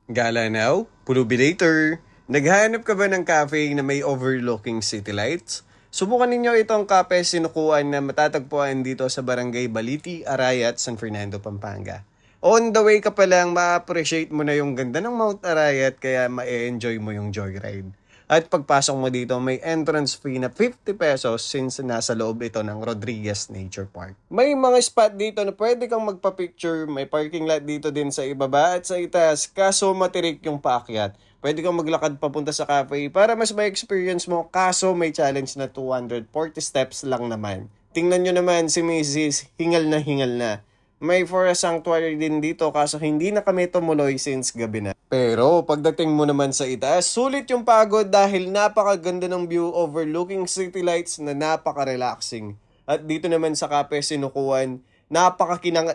Gala now, Pulubi later. Naghahanap ka ba ng cafe na may overlooking city lights? Subukan ninyo itong kape sinukuan na matatagpuan dito sa Barangay Baliti, Arayat, San Fernando, Pampanga. On the way ka pa lang, ma-appreciate mo na yung ganda ng Mount Arayat kaya ma-enjoy mo yung joyride. At pagpasok mo dito, may entrance fee na 50 pesos since nasa loob ito ng Rodriguez Nature Park. May mga spot dito na pwede kang magpa-picture, may parking lot dito din sa ibaba at sa itaas, kaso matirik yung paakyat. Pwede kang maglakad papunta sa cafe para mas may experience mo, kaso may challenge na 240 steps lang naman. Tingnan nyo naman si Mrs. Hingal na. May forest sanctuary din dito kaso hindi na kami tumuloy since gabi na. Pero pagdating mo naman sa itaas, sulit yung pagod dahil napakaganda ng view overlooking city lights na napaka-relaxing. At dito naman sa Cafe Sinukuan, napakaganda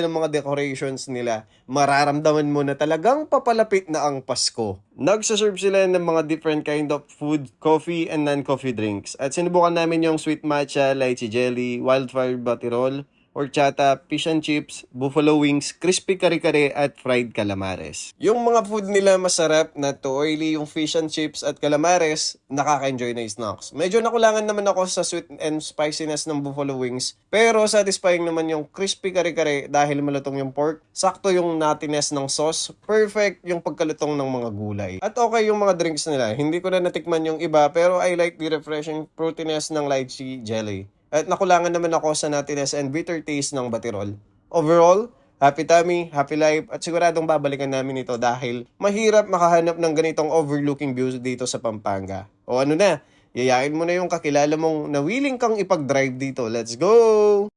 ng mga decorations nila. Mararamdaman mo na talagang papalapit na ang Pasko. Nagsaserve sila ng mga different kind of food, coffee, and non-coffee drinks. At sinubukan namin yung sweet matcha, lychee jelly, wildfire batirol, horchata, fish and chips, buffalo wings, crispy kare-kare at fried calamares. Yung mga food nila masarap, not too oily, yung fish and chips at calamares, nakaka-enjoy na snacks. Medyo nakulangan naman ako sa sweet and spiciness ng buffalo wings, pero satisfying naman yung crispy kare-kare dahil malutong yung pork, sakto yung nuttiness ng sauce, perfect yung pagkalutong ng mga gulay. At okay yung mga drinks nila, hindi ko na natikman yung iba pero I like the refreshing fruitiness ng lychee jelly. At nakulangan naman ako sa nuttiness and bitter taste ng batirol. Overall, happy tummy, happy life, at siguradong babalikan namin ito dahil mahirap makahanap ng ganitong overlooking views dito sa Pampanga. O ano na, yayain mo na yung kakilala mong na willing kang ipag-drive dito. Let's go!